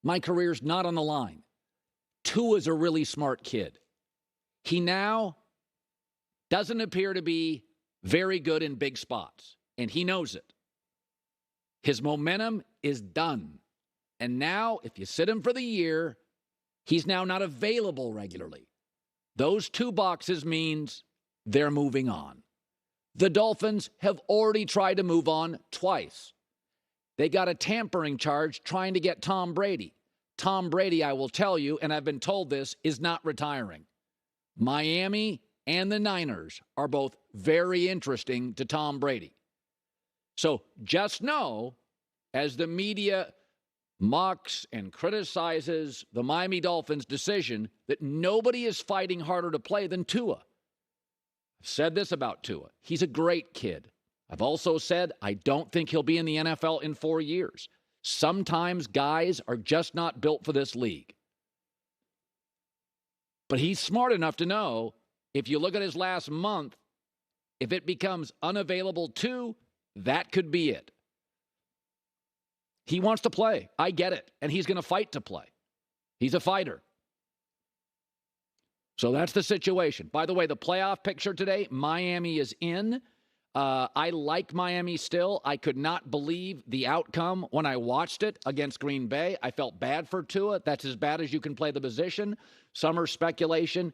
My career's not on the line. Tua's a really smart kid. He now doesn't appear to be very good in big spots, and he knows it. His momentum is done. And now, if you sit him for the year, he's now not available regularly. Those two boxes means they're moving on. The Dolphins have already tried to move on twice. They got a tampering charge trying to get Tom Brady. Tom Brady, I will tell you, and I've been told this, is not retiring. Miami and the Niners are both very interesting to Tom Brady. So just know, as the media mocks and criticizes the Miami Dolphins' decision, that nobody is fighting harder to play than Tua. I've said this about Tua. He's a great kid. I've also said I don't think he'll be in the NFL in 4 years. Sometimes guys are just not built for this league. But he's smart enough to know, if you look at his last month, if it becomes unavailable too, that could be it. He wants to play. I get it. And he's going to fight to play. He's a fighter. So that's the situation. By the way, the playoff picture today, Miami is in. I like Miami still. I could not believe the outcome when I watched it against Green Bay. I felt bad for Tua. That's as bad as you can play the position. Some are speculating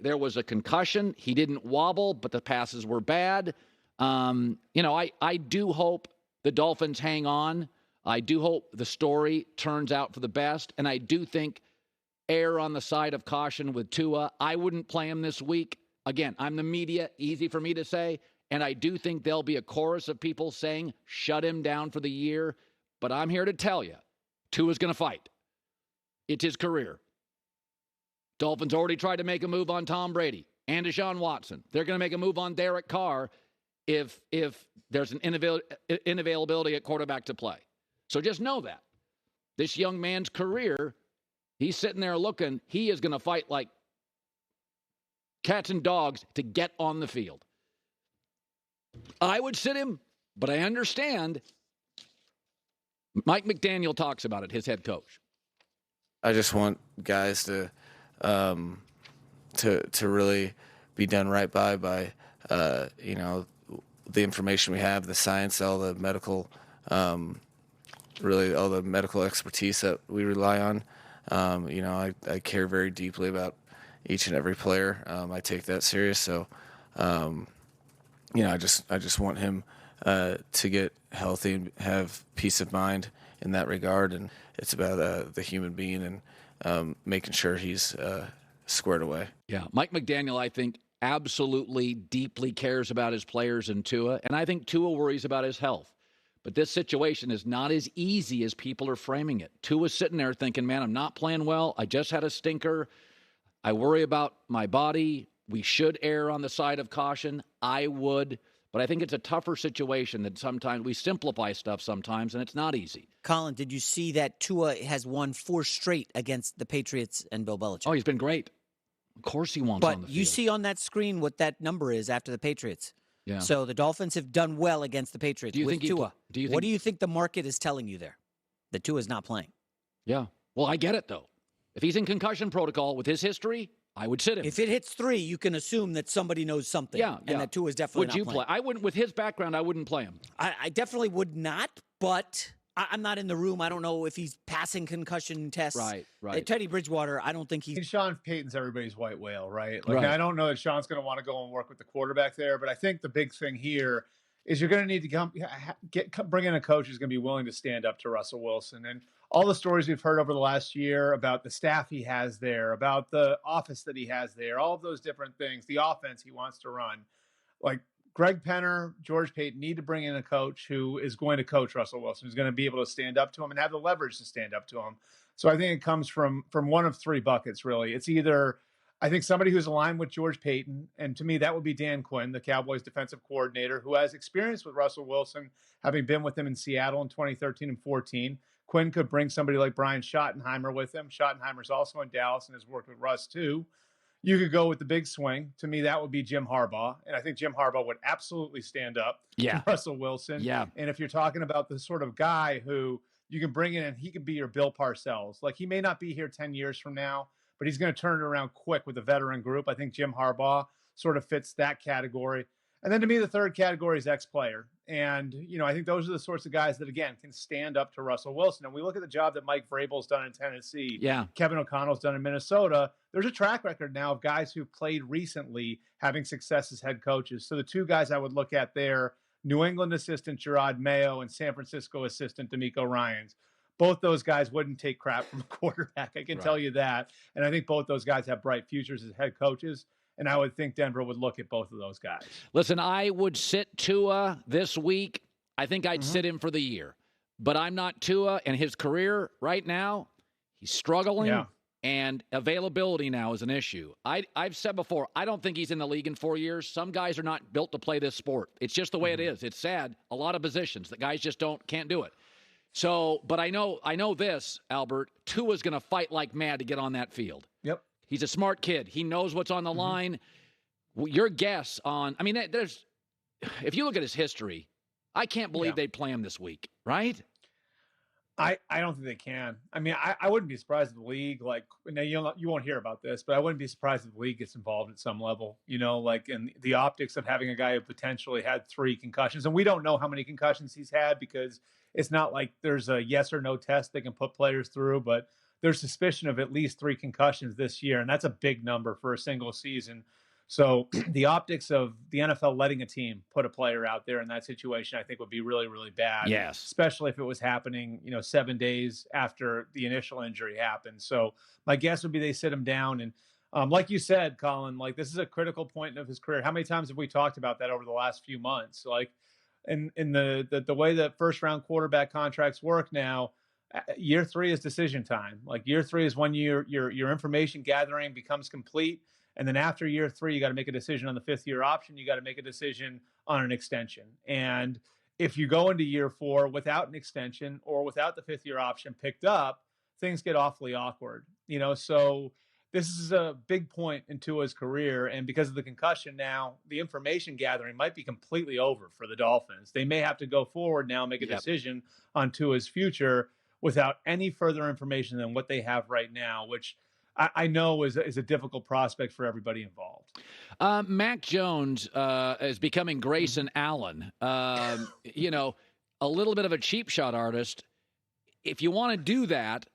there was a concussion. He didn't wobble, but the passes were bad. I do hope the Dolphins hang on. I do hope the story turns out for the best. And I do think err on the side of caution with Tua. I wouldn't play him this week. Again, I'm the media, easy for me to say, and I do think there'll be a chorus of people saying, shut him down for the year. But I'm here to tell you, Tua's going to fight. It's his career. Dolphins already tried to make a move on Tom Brady and Deshaun Watson. They're going to make a move on Derek Carr if there's an inavailability at quarterback to play. So just know that. This young man's career, he's sitting there looking, he is going to fight like cats and dogs to get on the field. I would sit him, but I understand. Mike McDaniel talks about it, his head coach. I just want guys to really be done right by the information we have, the science, all the medical, really all the medical expertise that we rely on. I care very deeply about each and every player. I take that serious. So, I just want him to get healthy and have peace of mind in that regard. And it's about the human being and making sure he's squared away. Yeah, Mike McDaniel, I think, absolutely deeply cares about his players and Tua. And I think Tua worries about his health. But this situation is not as easy as people are framing it. Tua's sitting there thinking, man, I'm not playing well. I just had a stinker. I worry about my body. We should err on the side of caution. I would. But I think it's a tougher situation that sometimes we simplify stuff sometimes, and it's not easy. Colin, did you see that Tua has won 4 straight against the Patriots and Bill Belichick? Oh, he's been great. Of course he wants on the field. But you see on that screen what that number is after the Patriots. Yeah. So the Dolphins have done well against the Patriots with Tua. What do you think the market is telling you there? That Tua is not playing. Yeah. Well, I get it, though. If he's in concussion protocol with his history, I would sit him. If it hits 3, you can assume that somebody knows something. Yeah. And that Tua is definitely not playing. Would you play? I wouldn't. With his background, I wouldn't play him. I definitely would not, but I'm not in the room. I don't know if he's passing concussion tests. Right. Teddy Bridgewater, I don't think he's... Sean Payton's everybody's white whale, right? I don't know that Sean's going to want to go and work with the quarterback there, but I think the big thing here is you're going to need to bring in a coach who's going to be willing to stand up to Russell Wilson. And all the stories we've heard over the last year about the staff he has there, about the office that he has there, all of those different things, the offense he wants to run. Like Greg Penner, George Payton need to bring in a coach who is going to coach Russell Wilson, who's going to be able to stand up to him and have the leverage to stand up to him. So I think it comes from one of 3 buckets, really. It's either, I think, somebody who's aligned with George Payton, and to me, that would be Dan Quinn, the Cowboys defensive coordinator, who has experience with Russell Wilson, having been with him in Seattle in 2013 and 14. Quinn could bring somebody like Brian Schottenheimer with him. Schottenheimer's also in Dallas and has worked with Russ too. You could go with the big swing. To me, that would be Jim Harbaugh. And I think Jim Harbaugh would absolutely stand up to Russell Wilson. Yeah. And if you're talking about the sort of guy who you can bring in and he could be your Bill Parcells. Like, he may not be here 10 years from now, but he's going to turn it around quick with a veteran group. I think Jim Harbaugh sort of fits that category. And then to me, the third category is ex-player. And, I think those are the sorts of guys that, again, can stand up to Russell Wilson. And we look at the job that Mike Vrabel's done in Tennessee. Yeah. Kevin O'Connell's done in Minnesota. There's a track record now of guys who played recently having success as head coaches. So the two guys I would look at there, New England assistant Gerard Mayo and San Francisco assistant D'Amico Ryans. Both those guys wouldn't take crap from a quarterback. I can tell you that. And I think both those guys have bright futures as head coaches. And I would think Denver would look at both of those guys. Listen, I would sit Tua this week. I think I'd sit him for the year. But I'm not Tua, and his career right now, he's struggling. Yeah. And availability now is an issue. I've said before, I don't think he's in the league in 4 years. Some guys are not built to play this sport. It's just the way it is. It's sad. A lot of positions that guys just can't do it. So, but I know this, Albert. Tua's going to fight like mad to get on that field. Yep. He's a smart kid. He knows what's on the line. Your guess on, if you look at his history, I can't believe they'd play him this week, right? I don't think they can. I wouldn't be surprised if the league, now you won't hear about this, but I wouldn't be surprised if the league gets involved at some level, in the optics of having a guy who potentially had 3 concussions. And we don't know how many concussions he's had because it's not like there's a yes or no test they can put players through, but there's suspicion of at least 3 concussions this year. And that's a big number for a single season. So the optics of the NFL letting a team put a player out there in that situation, I think would be really, really bad. Yes. Especially if it was happening, 7 days after the initial injury happened. So my guess would be they sit him down. And like you said, Colin, this is a critical point of his career. How many times have we talked about that over the last few months? In the way that first round quarterback contracts work now, year 3 is decision time. Year 3 is when your information gathering becomes complete. And then after year 3, you got to make a decision on the 5th-year option. You got to make a decision on an extension. And if you go into year 4 without an extension or without the 5th-year option picked up, things get awfully awkward. So this is a big point in Tua's career. And because of the concussion now, the information gathering might be completely over for the Dolphins. They may have to go forward now and make a decision on Tua's future without any further information than what they have right now, which I know is a difficult prospect for everybody involved. Mac Jones is becoming Grayson Allen. A little bit of a cheap shot artist. If you want to do that,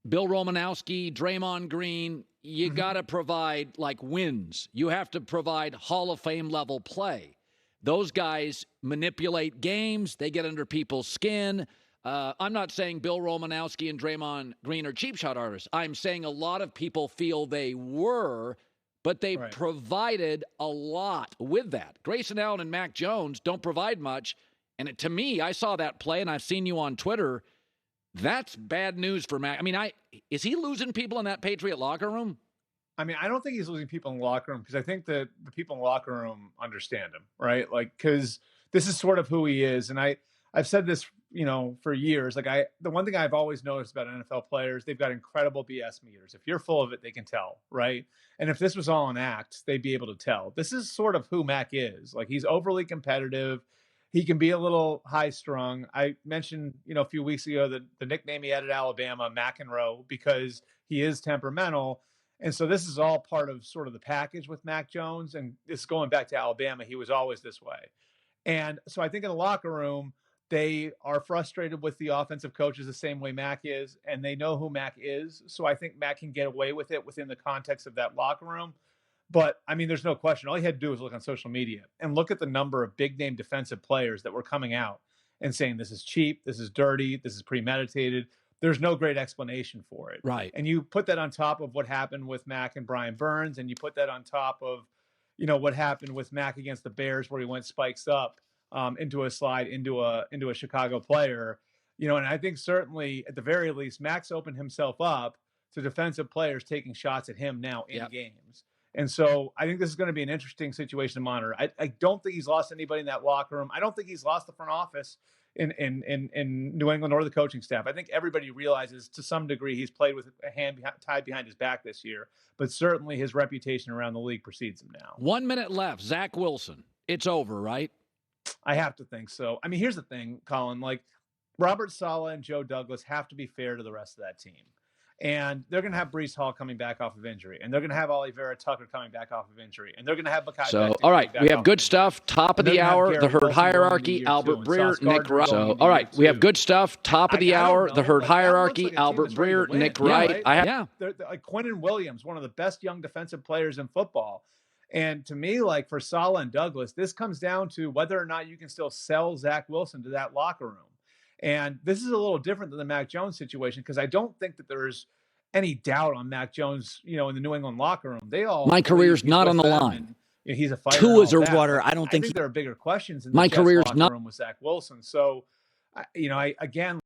Bill Romanowski, Draymond Green, you got to provide wins. You have to provide Hall of Fame level play. Those guys manipulate games. They get under people's skin. I'm not saying Bill Romanowski and Draymond Green are cheap shot artists. I'm saying a lot of people feel they were, but they provided a lot with that. Grayson Allen and Mac Jones don't provide much. And to me, I saw that play, and I've seen you on Twitter. That's bad news for Mac. Is he losing people in that Patriot locker room? I don't think he's losing people in the locker room because I think that the people in the locker room understand him, right? Because this is sort of who he is. And I've said this, for years. The one thing I've always noticed about NFL players, they've got incredible BS meters. If you're full of it, they can tell, right? And if this was all an act, they'd be able to tell. This is sort of who Mac is. He's overly competitive. He can be a little high strung. I mentioned, a few weeks ago that the nickname he had at Alabama, McEnroe, because he is temperamental. And so this is all part of sort of the package with Mac Jones. And this is going back to Alabama. He was always this way. And so I think in the locker room, they are frustrated with the offensive coaches the same way Mac is, and they know who Mac is. So I think Mac can get away with it within the context of that locker room. But, there's no question. All he had to do was look on social media and look at the number of big-name defensive players that were coming out and saying this is cheap, this is dirty, this is premeditated. There's no great explanation for it. Right. And you put that on top of what happened with Mac and Brian Burns, and you put that on top of, what happened with Mac against the Bears where he went spikes up. Into a slide, into a Chicago player, and I think certainly at the very least, Max opened himself up to defensive players taking shots at him now in games. And so I think this is going to be an interesting situation to monitor. I don't think he's lost anybody in that locker room. I don't think he's lost the front office in New England or the coaching staff. I think everybody realizes to some degree he's played with a hand tied behind his back this year, but certainly his reputation around the league precedes him now. 1 minute left. Zach Wilson. It's over, right? I have to think so. Here's the thing, Colin. Robert Saleh and Joe Douglas have to be fair to the rest of that team. And they're going to have Breece Hall coming back off of injury. And they're going to have Oliveira Tucker coming back off of injury. And they're going to have Mekhi. So, all right, we have good stuff. Top of the hour, the Herd Hierarchy, Albert Breer, Nick Wright. So, all right, we have good stuff. Top of the hour, the Herd Hierarchy, Albert Breer, Nick Wright. They're like Quinnen Williams, one of the best young defensive players in football. And to me, like for Saleh and Douglas, this comes down to whether or not you can still sell Zach Wilson to that locker room. And this is a little different than the Mac Jones situation because I don't think that there's any doubt on Mac Jones, in the New England locker room. They all my career's not on the line. And, he's a fighter. Tua's a water. I don't think there are bigger questions in my the career's locker room with Zach Wilson. So, again.